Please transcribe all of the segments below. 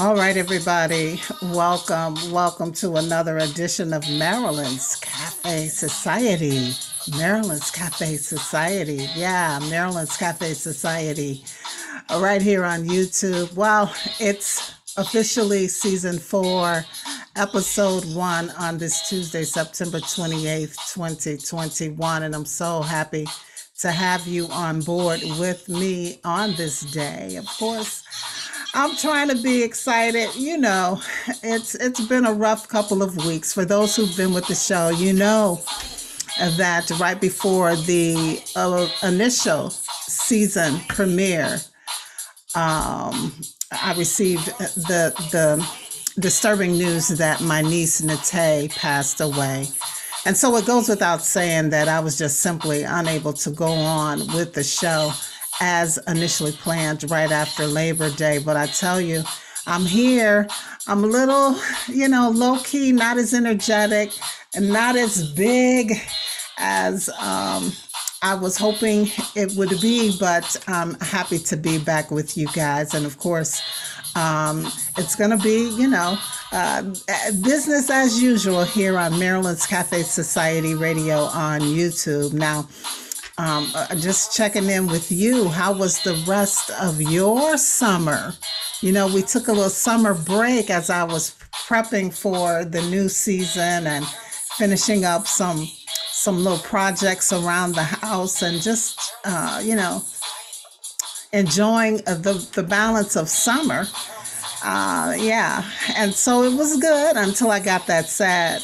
All right, everybody. Welcome to another edition of Marilyn's Cafe Society. Marilyn's Cafe Society. Yeah, Marilyn's Cafe Society. Right here on YouTube. Well, it's officially season 4, episode 1 on this Tuesday, September 28th, 2021. And I'm so happy to have you on board with me on this day. Of course, I'm trying to be excited. It's been a rough couple of weeks. For those who've been with the show, that right before the initial season premiere, I received the disturbing news that my niece Nate passed away. And so it goes without saying that I was just simply unable to go on with the show as initially planned right after Labor Day. But I tell you, I'm here. I'm a little, low key, not as energetic and not as big as I was hoping it would be, but I'm happy to be back with you guys. And of course, it's going to be, business as usual here on Maryland's Cafe Society Radio on YouTube. Now, just checking in with you. How was the rest of your summer? We took a little summer break as I was prepping for the new season and finishing up some little projects around the house and just, enjoying the balance of summer. Yeah. And so it was good until I got that sad,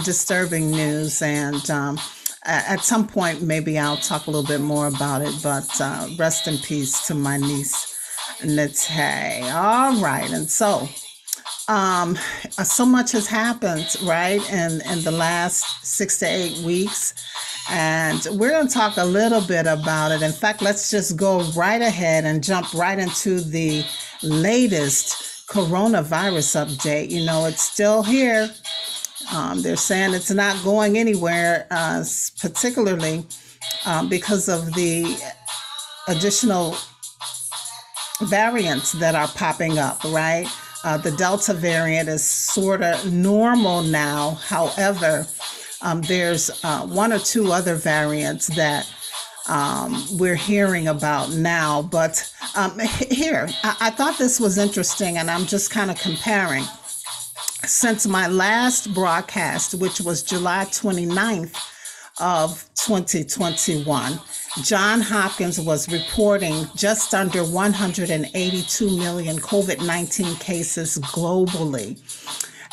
disturbing news. And at some point, maybe I'll talk a little bit more about it. But rest in peace to my niece, Nate. All right. And so much has happened, right, in the last 6 to 8 weeks. And we're going to talk a little bit about it. In fact, let's just go right ahead and jump right into the latest coronavirus update. It's still here. They're saying it's not going anywhere, particularly because of the additional variants that are popping up, right? The Delta variant is sort of normal now. However, there's one or two other variants that we're hearing about now. But here, I thought this was interesting, and I'm just kind of comparing. Since my last broadcast, which was July 29th of 2021, John Hopkins was reporting just under 182 million COVID-19 cases globally.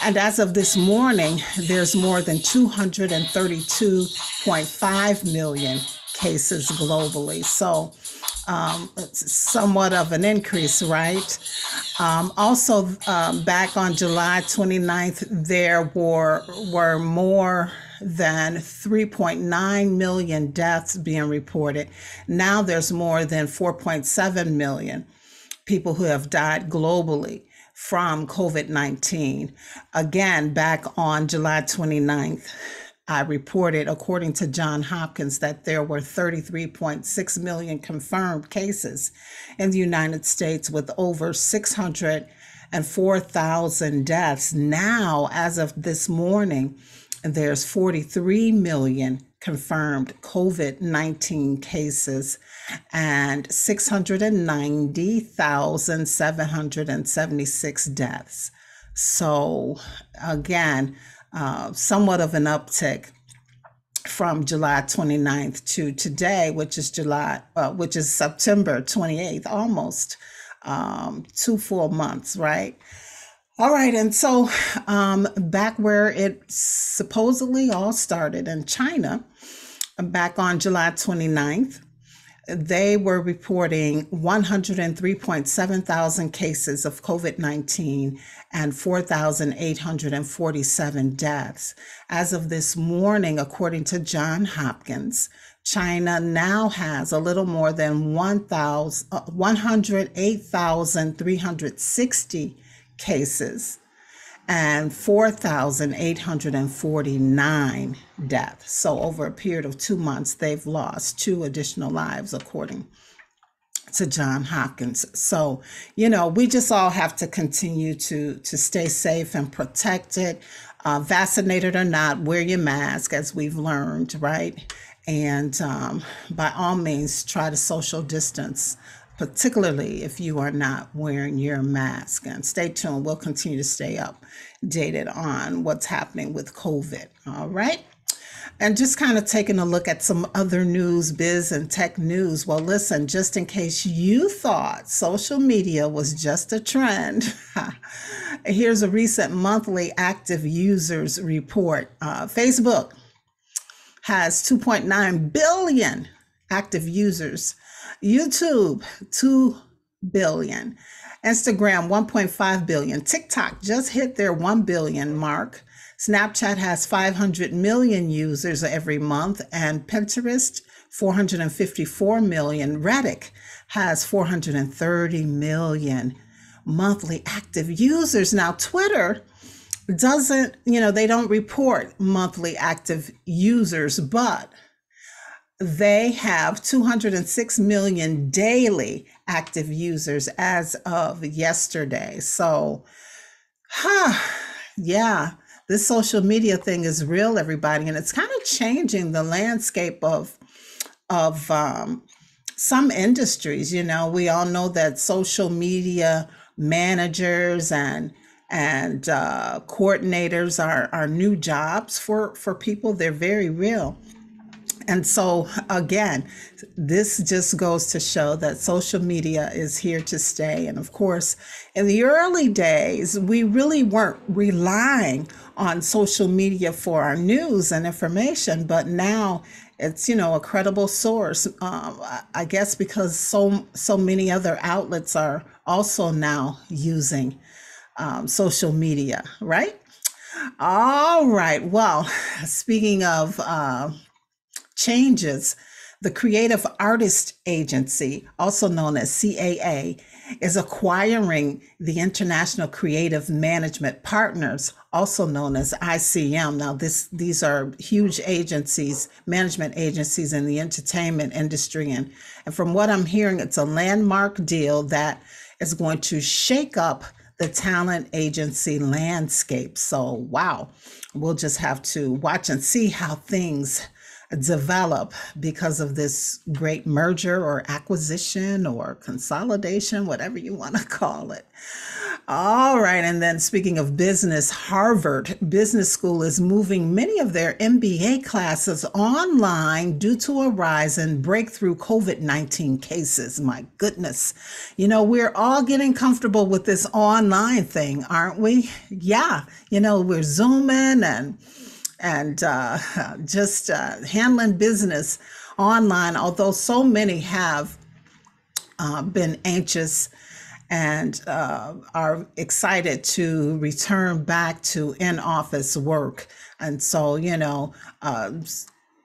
And as of this morning, there's more than 232.5 million cases globally. So it's somewhat of an increase, right? Also, back on July 29th, there were more than 3.9 million deaths being reported. Now there's more than 4.7 million people who have died globally from COVID-19. Again, back on July 29th, I reported, according to Johns Hopkins, that there were 33.6 million confirmed cases in the United States with over 604,000 deaths. Now, as of this morning, there's 43 million confirmed COVID-19 cases and 690,776 deaths. So again, somewhat of an uptick from July 29th to today, which is September 28th, almost 2 full months, right? All right, and so back where it supposedly all started in China, back on July 29th, they were reporting 103.7 thousand cases of COVID-19 and 4,847 deaths. As of this morning, according to Johns Hopkins, China now has a little more than 108,360 cases and 4,849 deaths. So over a period of 2 months, they've lost 2 additional lives, according to John Hopkins. So, we just all have to continue to stay safe and protected, vaccinated or not, wear your mask as we've learned, right? And by all means, try to social distance, particularly if you are not wearing your mask. And stay tuned. We'll continue to stay updated on what's happening with COVID. All right. And just kind of taking a look at some other news, biz and tech news. Well, listen, just in case you thought social media was just a trend, here's a recent monthly active users report. Facebook has 2.9 billion active users. YouTube, 2 billion. Instagram, 1.5 billion. TikTok just hit their 1 billion mark. Snapchat has 500 million users every month, and Pinterest, 454 million. Reddit has 430 million monthly active users. Now, Twitter doesn't, they don't report monthly active users, but they have 206 million daily active users as of yesterday. So, yeah. This social media thing is real, everybody, and it's kind of changing the landscape of some industries. We all know that social media managers and coordinators are new jobs for people. They're very real. And so, again, this just goes to show that social media is here to stay. And of course, in the early days, we really weren't relying on social media for our news and information, but now it's, a credible source. I guess because so many other outlets are also now using social media, right? All right. Well, speaking of changes, the Creative Artist Agency, also known as CAA, is acquiring the International Creative Management Partners, also known as ICM. Now, these are huge agencies, management agencies in the entertainment industry. And from what I'm hearing, it's a landmark deal that is going to shake up the talent agency landscape. So, wow, we'll just have to watch and see how things develop because of this great merger or acquisition or consolidation, whatever you want to call it. All right. And then speaking of business, Harvard Business School is moving many of their MBA classes online due to a rise in breakthrough COVID-19 cases. My goodness. We're all getting comfortable with this online thing, aren't we? Yeah. We're Zooming and just handling business online, although so many have been anxious and are excited to return back to in-office work. And so,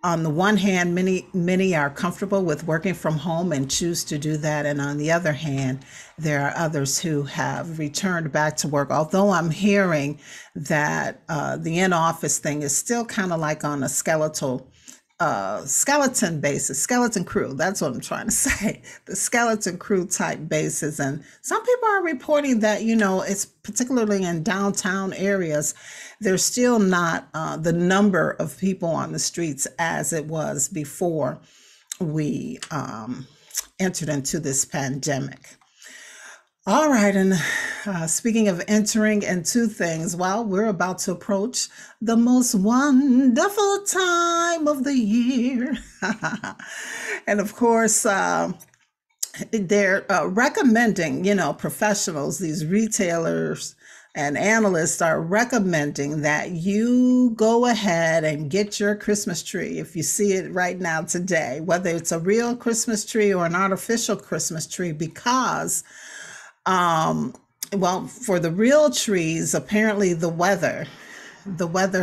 on the one hand, many are comfortable with working from home and choose to do that. And on the other hand, there are others who have returned back to work. Although I'm hearing that the in-office thing is still kind of like on a skeleton basis, skeleton crew. That's what I'm trying to say. The skeleton crew type basis. And some people are reporting that, it's particularly in downtown areas, there's still not the number of people on the streets as it was before we entered into this pandemic. All right. And speaking of entering into things, well, we're about to approach the most wonderful time of the year. And of course, they're recommending, professionals, these retailers and analysts are recommending that you go ahead and get your Christmas tree if you see it right now today, whether it's a real Christmas tree or an artificial Christmas tree, because for the real trees, apparently the weather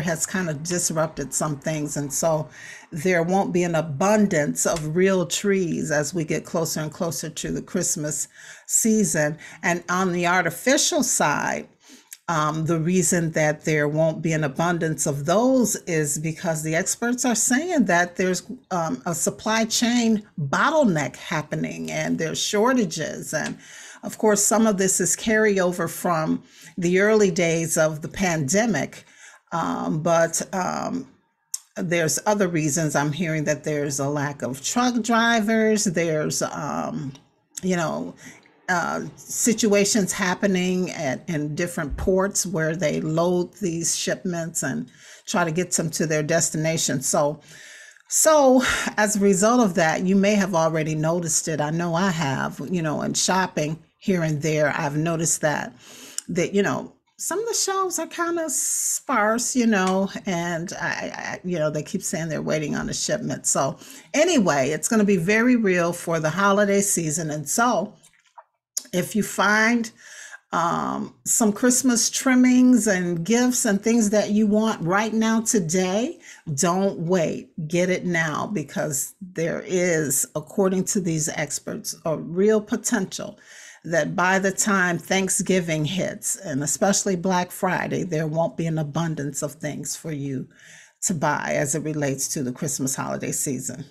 has kind of disrupted some things. And so there won't be an abundance of real trees as we get closer and closer to the Christmas season. And on the artificial side, The reason that there won't be an abundance of those is because the experts are saying that there's a supply chain bottleneck happening and there's shortages. And of course, some of this is carryover from the early days of the pandemic. But there's other reasons. I'm hearing that there's a lack of truck drivers. There's, you know, situations happening in different ports where they load these shipments and try to get them to their destination. So as a result of that, you may have already noticed it. I know I have, in shopping here and there, I've noticed that, some of the shelves are kind of sparse, and they keep saying they're waiting on a shipment. So anyway, it's going to be very real for the holiday season. And so if you find some Christmas trimmings and gifts and things that you want right now today, don't wait. Get it now, because there is, according to these experts, a real potential that by the time Thanksgiving hits, and especially Black Friday, there won't be an abundance of things for you to buy as it relates to the Christmas holiday season.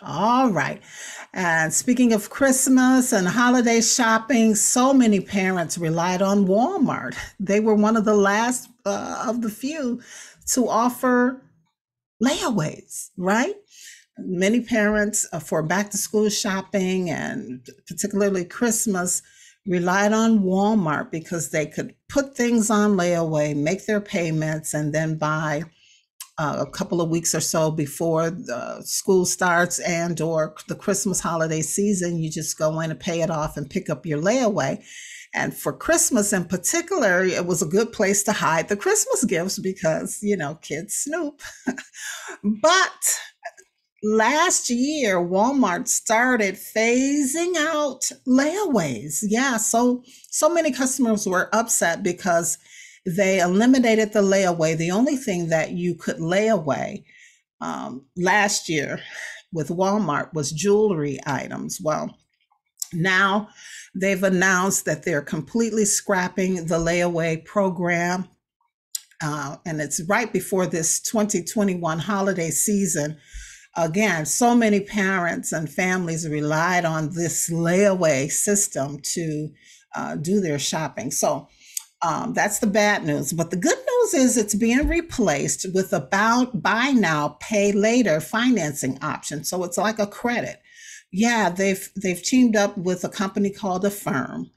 All right. And speaking of Christmas and holiday shopping, so many parents relied on Walmart. They were one of the last of the few to offer layaways, right? Many parents for back to school shopping and particularly Christmas relied on Walmart because they could put things on layaway, make their payments, and then buy a couple of weeks or so before the school starts and or the Christmas holiday season. You just go in and pay it off and pick up your layaway. And for Christmas in particular, it was a good place to hide the Christmas gifts because, kids snoop. But last year, Walmart started phasing out layaways. Yeah, so many customers were upset because they eliminated the layaway. The only thing that you could lay away last year with Walmart was jewelry items. Well, now they've announced that they're completely scrapping the layaway program. And it's right before this 2021 holiday season. Again, so many parents and families relied on this layaway system to do their shopping. So that's the bad news. But the good news is it's being replaced with a buy now, pay later financing option. So it's like a credit. Yeah, they've teamed up with a company called Affirm,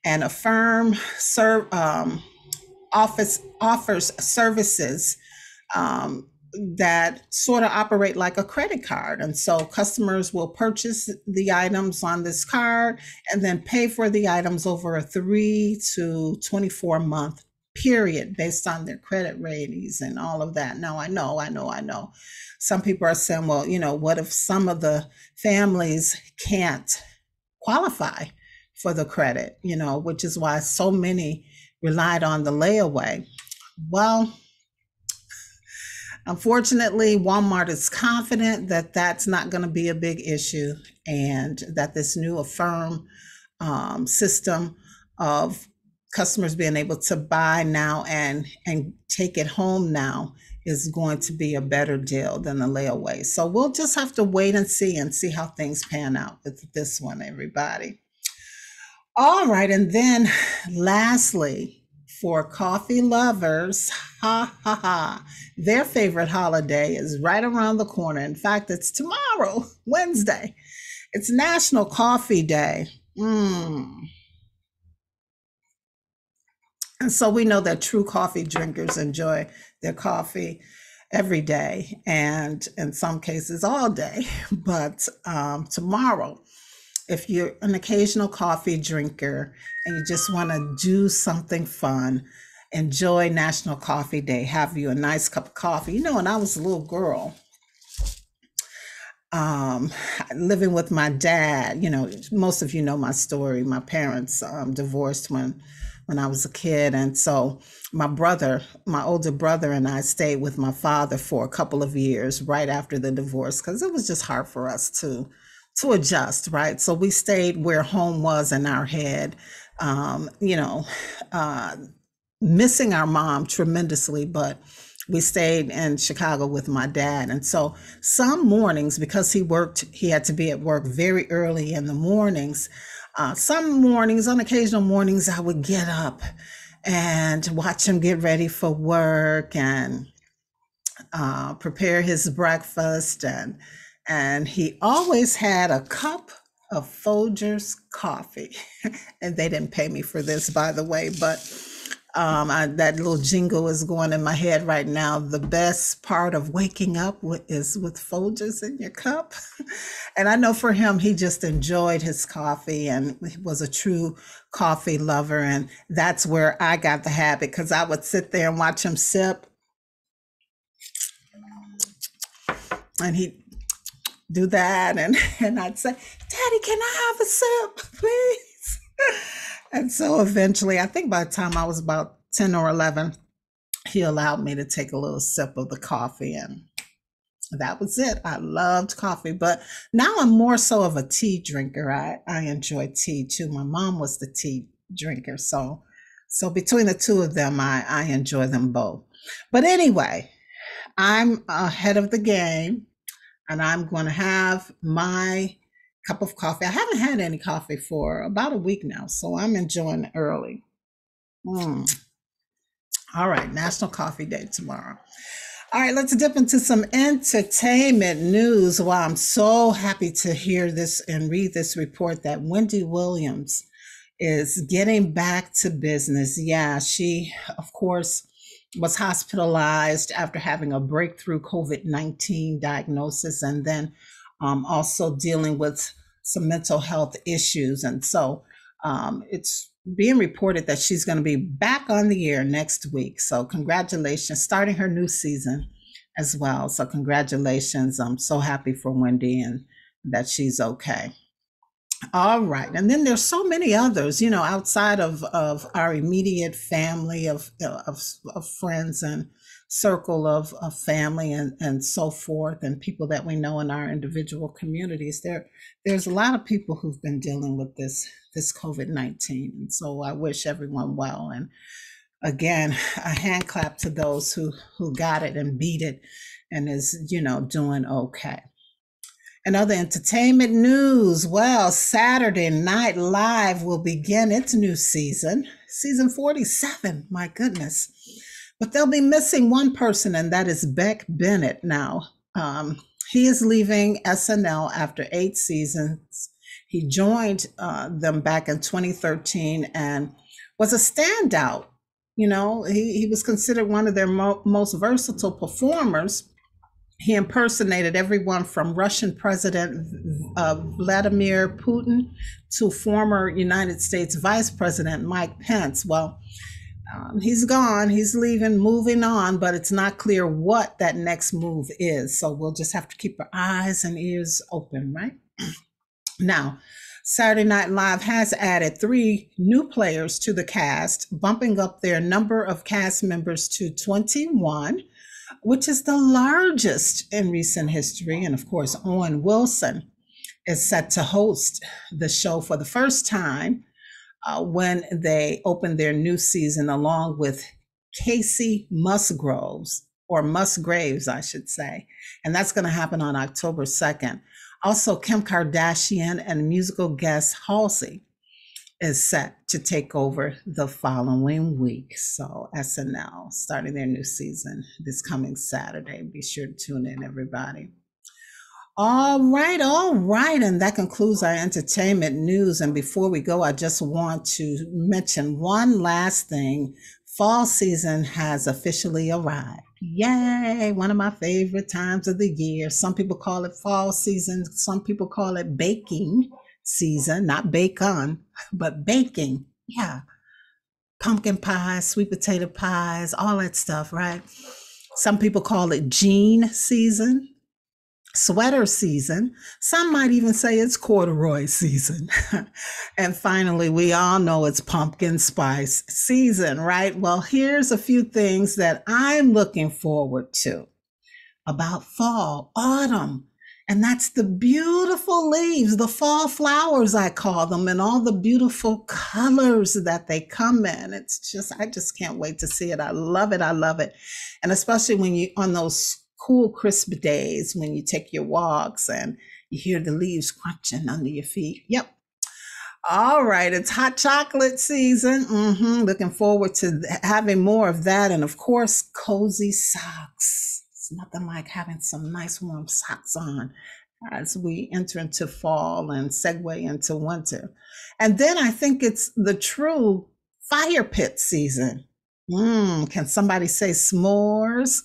and Affirm offers services that sort of operate like a credit card. And so customers will purchase the items on this card and then pay for the items over a 3 to 24 month period based on their credit ratings and all of that. Now, I know. Some people are saying, well, what if some of the families can't qualify for the credit, which is why so many relied on the layaway. Well, unfortunately, Walmart is confident that that's not going to be a big issue, and that this new Affirm system of customers being able to buy now and take it home now is going to be a better deal than the layaway. So we'll just have to wait and see how things pan out with this one, everybody. All right, and then lastly, for coffee lovers, their favorite holiday is right around the corner. In fact, it's tomorrow, Wednesday. It's National Coffee Day. And so we know that true coffee drinkers enjoy their coffee every day, and in some cases all day. But tomorrow, if you're an occasional coffee drinker and you just want to do something fun, enjoy National Coffee Day. Have you a nice cup of coffee. When I was a little girl, living with my dad, most of you know my story. My parents divorced when I was a kid. And so my older brother and I stayed with my father for a couple of years right after the divorce, because it was just hard for us to adjust, right? So we stayed where home was in our head. missing our mom tremendously, but we stayed in Chicago with my dad. And so some mornings, because he had to be at work very early in the mornings. Some mornings, on occasional mornings, I would get up and watch him get ready for work and prepare his breakfast. And he always had a cup of Folgers coffee. And they didn't pay me for this, by the way, but that little jingle is going in my head right now. The best part of waking up is with Folgers in your cup. And I know for him, he just enjoyed his coffee and he was a true coffee lover. And that's where I got the habit, because I would sit there and watch him sip. And he'd do that. And I'd say, Daddy, can I have a sip, please? And so eventually, I think by the time I was about 10 or 11, he allowed me to take a little sip of the coffee, and that was it. I loved coffee, but now I'm more so of a tea drinker. I enjoy tea too. My mom was the tea drinker. So between the two of them, I enjoy them both. But anyway, I'm ahead of the game, and I'm going to have my cup of coffee. I haven't had any coffee for about a week now, so I'm enjoying it early. All right, National Coffee Day tomorrow. All right, let's dip into some entertainment news. Wow, I'm so happy to hear this and read this report that Wendy Williams is getting back to business. Yeah, she, of course, was hospitalized after having a breakthrough COVID-19 diagnosis, and then also dealing with some mental health issues. And so it's being reported that she's going to be back on the air next week. So congratulations, starting her new season as well. So congratulations. I'm so happy for Wendy and that she's okay. All right. And then there's so many others, outside of our immediate family of friends and circle of family and so forth, and people that we know in our individual communities. There's a lot of people who've been dealing with this COVID-19. And so I wish everyone well. And again, a hand clap to those who got it and beat it and is, doing okay. And other entertainment news, well, Saturday Night Live will begin its new season 47, my goodness. But they'll be missing one person, and that is Beck Bennett now. He is leaving SNL after 8 seasons. He joined them back in 2013 and was a standout. He was considered one of their most versatile performers. He impersonated everyone from Russian President Vladimir Putin to former United States Vice President Mike Pence. Well, he's gone, he's leaving, moving on, but it's not clear what that next move is. So we'll just have to keep our eyes and ears open, right? Now, Saturday Night Live has added 3 new players to the cast, bumping up their number of cast members to 21. Which is the largest in recent history. And of course, Owen Wilson is set to host the show for the first time when they open their new season, along with Casey Musgraves, I should say. And that's going to happen on October 2nd. Also, Kim Kardashian and musical guest Halsey is set to take over the following week. So SNL starting their new season this coming Saturday. Be sure to tune in, everybody. All right. And that concludes our entertainment news. And before we go, I just want to mention one last thing. Fall season has officially arrived. Yay! One of my favorite times of the year. Some people call it fall season. Some people call it baking season, not bacon, but baking. Yeah. Pumpkin pies, sweet potato pies, all that stuff, right? Some people call it jean season, sweater season. Some might even say it's corduroy season. And finally, we all know it's pumpkin spice season, right? Well, here's a few things that I'm looking forward to about fall, autumn. And that's the beautiful leaves, the fall flowers, I call them, and all the beautiful colors that they come in. It's just, I just can't wait to see it. I love it. I love it. And especially when you, on those cool, crisp days, when you take your walks and you hear the leaves crunching under your feet. Yep. All right, it's hot chocolate season. Looking forward to having more of that. And of course, cozy socks. It's nothing like having some nice warm socks on as we enter into fall and segue into winter. And then I think it's the true fire pit season. Can somebody say s'mores?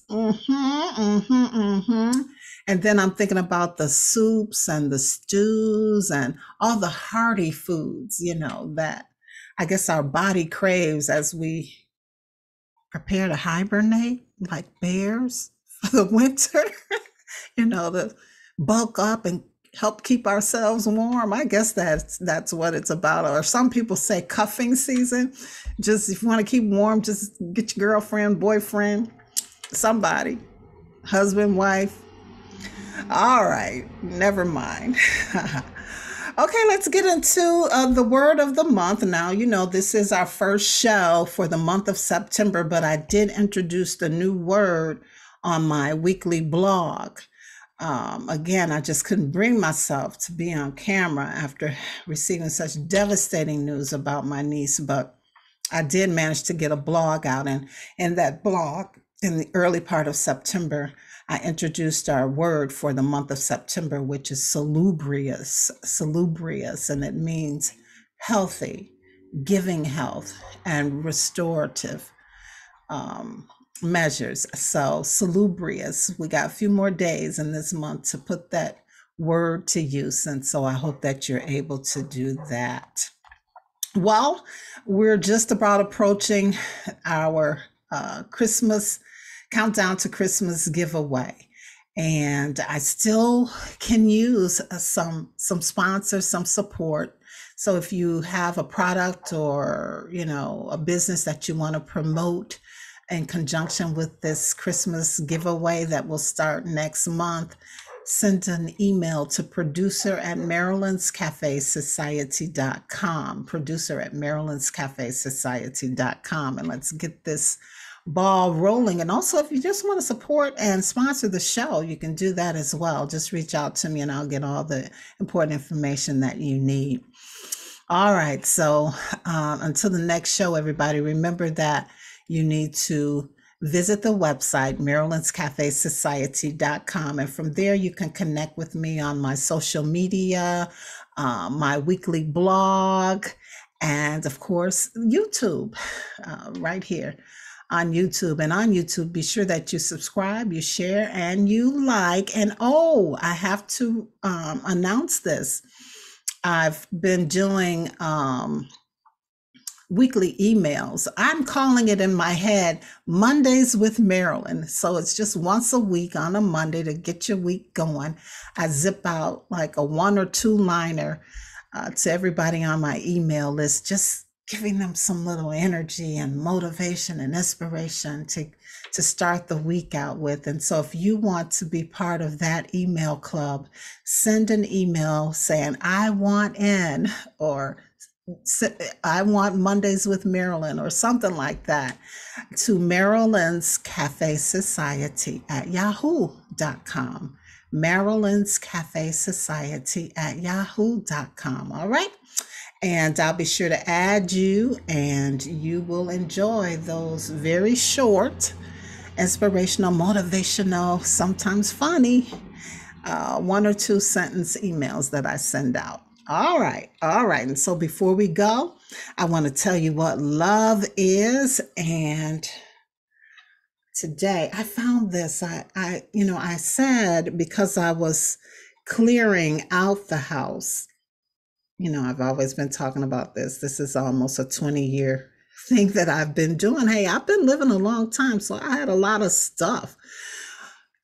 And then I'm thinking about the soups and the stews and all the hearty foods, that I guess our body craves as we prepare to hibernate like bears for the winter, to bulk up and help keep ourselves warm. I guess that's what it's about. Or some people say cuffing season. Just if you want to keep warm, just get your girlfriend, boyfriend, somebody, husband, wife. All right, never mind. Okay, let's get into the word of the month. Now, this is our first show for the month of September, but I did introduce the new word on my weekly blog. Again, I just couldn't bring myself to be on camera after receiving such devastating news about my niece, but I did manage to get a blog out, and in that blog, in the early part of September, I introduced our word for the month of September, which is salubrious, and it means healthy, giving health, and restorative measures. So salubrious, we got a few more days in this month to put that word to use. And so I hope that you're able to do that. Well, we're just about approaching our Christmas countdown to Christmas giveaway. And I still can use some sponsors, some support. So if you have a product or, a business that you want to promote in conjunction with this Christmas giveaway that will start next month, send an email to producer@marilynscafesociety.com, producer@marilynscafesociety.com, and let's get this ball rolling. And also, if you just want to support and sponsor the show, you can do that as well. Just reach out to me and I'll get all the important information that you need. All right, so until the next show, everybody, remember that you need to visit the website, marilynscafesociety.com. And from there, you can connect with me on my social media, my weekly blog, and of course, YouTube, right here on YouTube. And on YouTube, be sure that you subscribe, you share, and you like. And I have to announce this. I've been doing weekly emails. I'm calling it in my head Mondays with Marilyn. So it's just once a week on a Monday to get your week going. I zip out like a 1 or 2 liner to everybody on my email list, just giving them some little energy and motivation and inspiration to start the week out with. And so if you want to be part of that email club, send an email saying, I want in, or I want Mondays with Marilyn, or something like that, to Marilyn's Cafe Society at yahoo.com. Marilyn's Cafe Society at yahoo.com. All right. And I'll be sure to add you, and you will enjoy those very short, inspirational, motivational, sometimes funny, 1 or 2 sentence emails that I send out. All right. And so before we go, I want to tell you what love is. And today I found this. I said, because I was clearing out the house, I've always been talking about this. This is almost a 20-year thing that I've been doing. Hey, I've been living a long time, so I had a lot of stuff.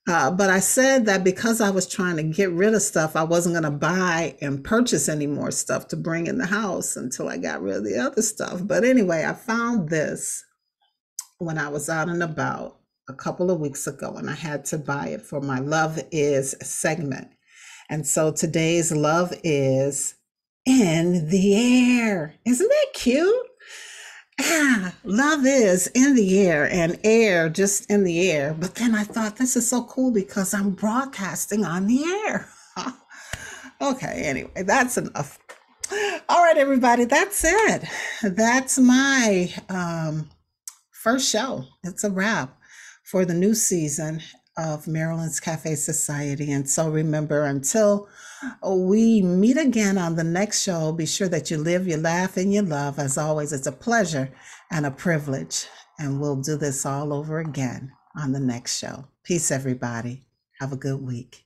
But I said that because I was trying to get rid of stuff, I wasn't going to buy and purchase any more stuff to bring in the house until I got rid of the other stuff. But anyway, I found this when I was out and about a couple of weeks ago, and I had to buy it for my Love Is segment. And so today's love is in the air. Isn't that cute? Love is in the air and air just in the air. But then I thought this is so cool because I'm broadcasting on the air. Okay, anyway, that's enough. All right, everybody, that's it. That's my first show. It's a wrap for the new season of Maryland's Cafe Society. And so remember, until we meet again on the next show, be sure that you live, you laugh, and you love. As always, it's a pleasure and a privilege. And we'll do this all over again on the next show. Peace, everybody. Have a good week.